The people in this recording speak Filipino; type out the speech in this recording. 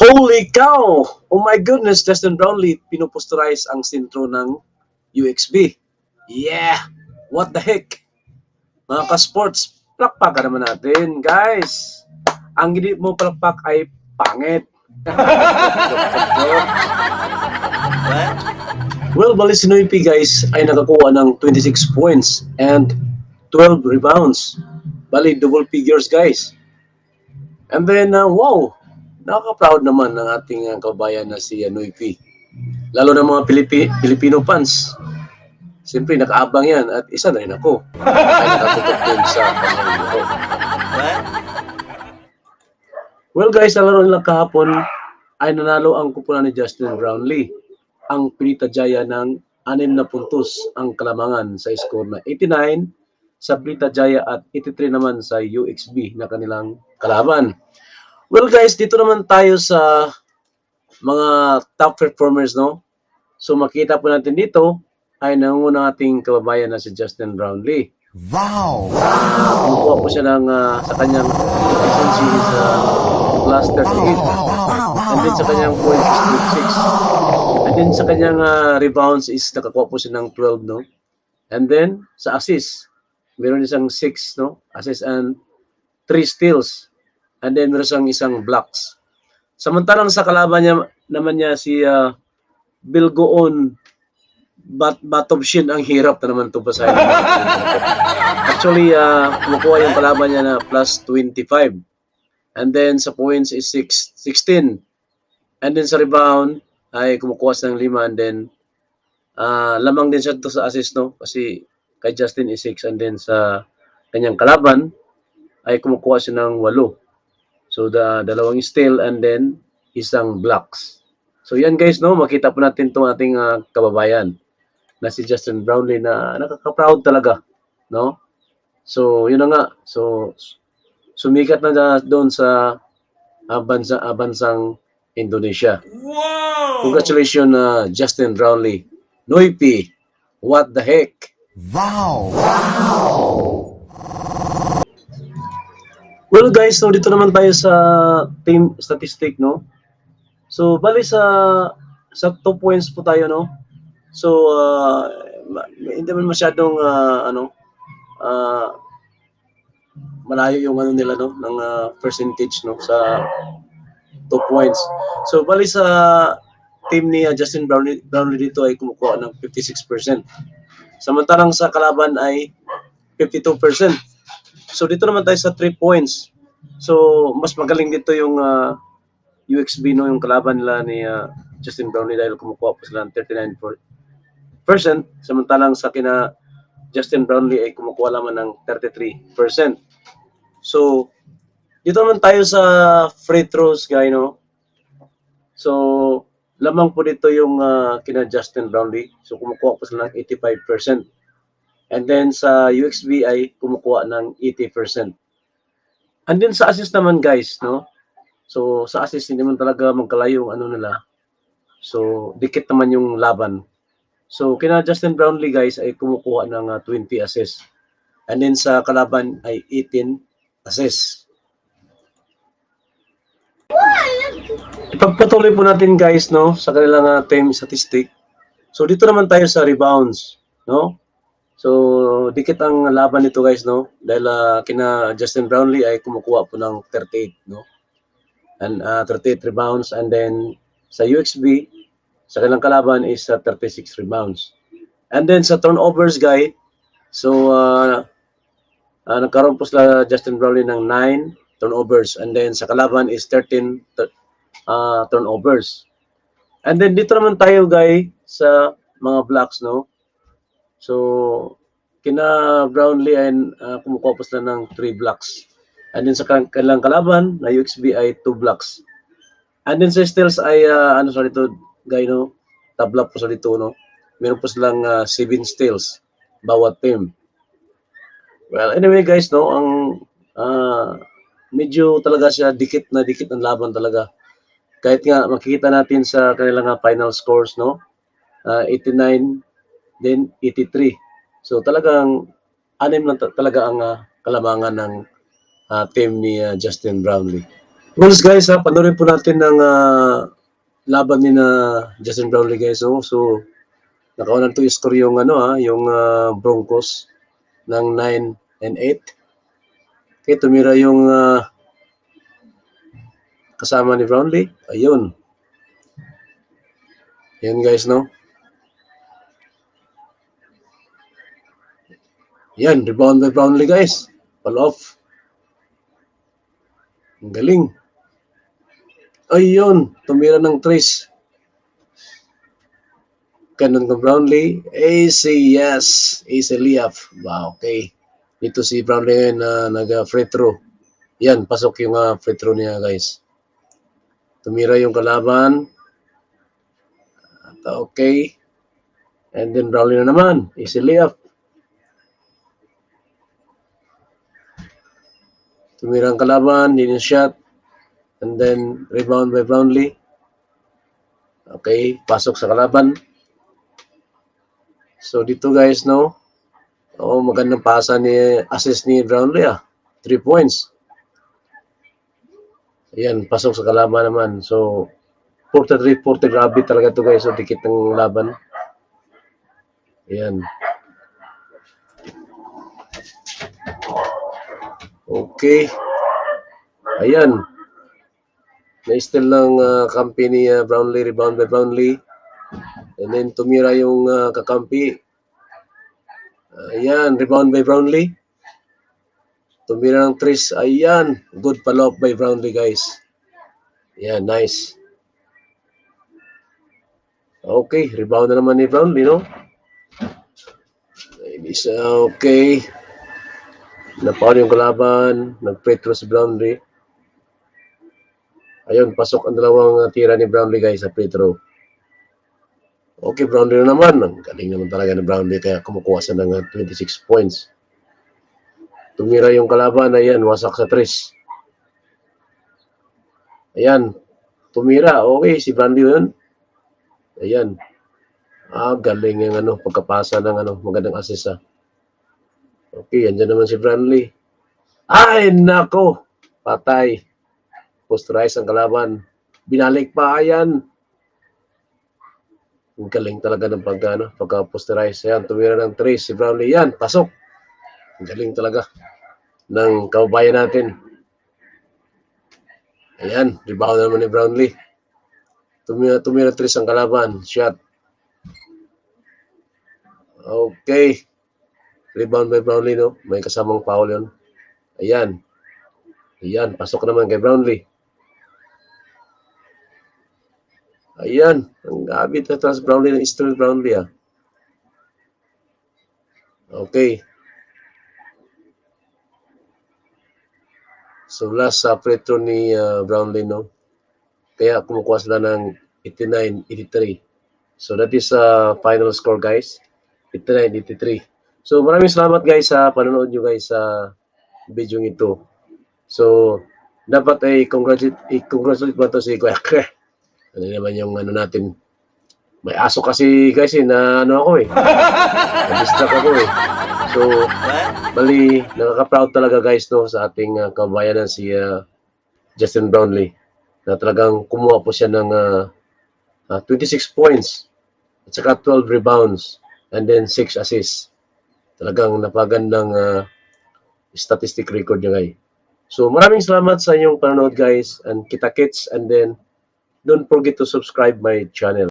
Holy cow! Oh my goodness, Justin Brownlee, pinuposterize ang sintro ng UXB. Yeah! What the heck? Mga ka-sports, palakpakan naman natin, guys. Ang hindi mo palakpak ay pangit. Well, bali si Noypi, guys, ay nakakuha ng 26 points and 12 rebounds. Bali, double figures, guys. And then, wow, nakaka-proud naman ng ating kabayan na si Noypi. Lalo na mga Filipino fans. Siyempre, nakaabang yan at isa na rin ako. Ay nakatutok din sa kanyang laro. Well, guys, sa laro nila kahapon ay nanalo ang kupunan ni Justin Brownlee. Ang Pelita-Jaya ng 6 na puntos ang kalamangan sa score na 89 sa Pelita-Jaya at 83 naman sa UXB na kanilang kalaban. Well, guys, dito naman tayo sa mga top performers, no? So makita po natin dito ay nangunguna ating kababayan na si Justin Brownlee. Wow! Kumukuha po siya ng sa kanyang efficiency sa plus 38. And then sa kanyang points is 6. And then sa kanyang rebounds is nakakuha po siya ng 12, no? And then sa assist, meron isang 6, no? Assist and 3 steals. And then meron siyang isang blocks. Samantalang sa kalaban niya naman niya si Bilgoon Batobshin, ang hirap na naman ito basahin. Actually, kumukuha yung kalaban niya na plus 25. And then sa points is 16. And then sa rebound ay kumukuha siya ng 5. And then lamang din siya ito sa assist, no? Kasi kay Justin is 6. And then sa kanyang kalaban ay kumukuha siya ng 8. So dalawang steal and then isang blocks. So yan, guys, no, makita po natin itong ating kababayan na si Justin Brownlee na nakaka-proud talaga, no? So yun na nga. So sumikat na doon sa bansang Indonesia. Wow! Congratulations, Justin Brownlee. Noypi, what the heck? Wow! Well, guys, so dito naman tayo sa team statistic, no? So bali sa 2 points po tayo, no? So hindi man masyadong malayo yung nila, no, ng percentage, no, sa 2 points. So bali sa team ni Justin Brownlee dito ay kumukuha ng 56%. Samantalang sa kalaban ay 52%. So dito naman tayo sa 3 points. So mas magaling dito yung UXB, no, yung kalaban nila ni Justin Brownlee dahil kumukuha po sila ng 39%. Samantalang sa kina Justin Brownlee ay kumukuha lamang ng 33%. So dito naman tayo sa free throws, guys, no. So lamang po dito yung kina Justin Brownlee. So kumukuha po sila ng 85%. And then sa UXB ay kumukuha ng 80%. And then sa assist naman, guys, no. So sa assist hindi man talaga magkalayo yung nila. So dikit naman yung laban. So kina Justin Brownlee, guys, ay kumukuha ng 20 assists. And then sa kalaban ay 18 assists. Ipagpatuloy po natin, guys, no, sa kanilang team statistic. So dito naman tayo sa rebounds, no. So dikit ang laban nito, guys, no, dahil kina Justin Brownlee ay kumukuha po ng 38, no. And 38 rebounds. And then sa UXB, sa kanilang kalaban is 36 rebounds. And then sa turnovers, guys, so nagkaroon po sila Justin Brownlee ng 9 turnovers. And then sa kalaban is 13 turnovers. And then dito naman tayo, guys, sa mga blocks, no. So kina Brownlee ay kumukuha po sila ng 3 blocks. And then sa kanilang kalaban na UXB ay 2 blocks. And then sa steals ay dito, guys, no, tabla po sa dito, no. Meron po silang 7 steals bawat team. Well, anyway, guys, no, ang medyo talaga siya dikit ang laban talaga. Kahit nga makikita natin sa kanilang final scores, no, 89 then 83. So talagang 6 lang talaga ang kalamangan ng team ni Justin Brownlee. Rules guys, ha, panoorin po natin ng laban ni na Justin Brownlee guys. Oh. So, nakaunang to score yung yung Broncos ng 9-8. Okay, tumira yung kasama ni Brownlee. Ayun. Yan guys, no? Yan, rebound by Brownlee guys. Fall off. Ang galing. Ayun, tumira ng trace. Ganun ka Brownlee. AC, yes. AC layup. Wow, okay. Dito si Brownlee na nag-free throw. Yan, pasok yung free throw niya guys. Tumira yung kalaban. Okay. And then Brownlee na naman. AC layup. Tumira ang kalaban, din yung shot. And then rebound by Brownlee. Okay, pasok sa kalaban. So dito guys, no? Oh, magandang pasa ni assist ni Brownlee 3 points. Ayan, pasok sa kalaban naman. So 43-40, grabe talaga to guys. So dikit ng laban. Ayan. Okay. Ayan. Na-steal ng kampi ni Brownlee, rebound by Brownlee. And then tumira yung kakampi. Ayan, rebound by Brownlee. Tumira ng tris. Ayan, good follow-up by Brownlee guys. Ayan, nice. Okay, rebound na naman ni Brownlee, no? Okay. Napaon yung kalaban. Nag-free throw si Brownlee. Ayun, pasok ang dalawang tira ni Brownlee guys sa free throw. Okay, Brownlee na naman. Ang galing naman talaga ni Brownlee kaya kumukuha siya ng 26 points. Tumira yung kalaban. Ayan, wasak sa tres. Ayan, tumira. Okay, si Brownlee yun. Ayan. Galing yung pagkapasa ng magandang assist . Okay, andyan naman si Brownlee. Ay, nako. Patay. Posterize ang kalaban. Binalik pa, ayan. Ang galing talaga ng pagka-posterize. Ayan, tumira ng trace si Brownlee. Yan, pasok. Ang galing talaga ng kababayan natin. Ayan, rebound naman ni Brownlee. Tumira trace ang kalaban. Shot. Okay. Rebound by Brownlee, no? May kasamang foul yun. Ayan. Ayan, pasok naman kay Brownlee. Ayan, ang gabit na trans Brownlee ng Eastern Brownlee . Okay. So last free throw ni Brownlee, no? Kaya kumukuha sila ng 89-83. So that is final score guys. 89-83. So maraming salamat guys sa panonood nyo guys sa video ito. So dapat ay congratulate ba to si Kuya Kre? Ano naman yung natin. May aso kasi guys na ako na-distract ako So bali nakaka-proud talaga guys no sa ating kababayan si Justin Brownlee na talagang kumuha po siya ng 26 points at saka 12 rebounds and then 6 assists. Talagang napagandang statistic record niya guys. So maraming salamat sa inyong panonood guys and kita-kits and then don't forget to subscribe my channel.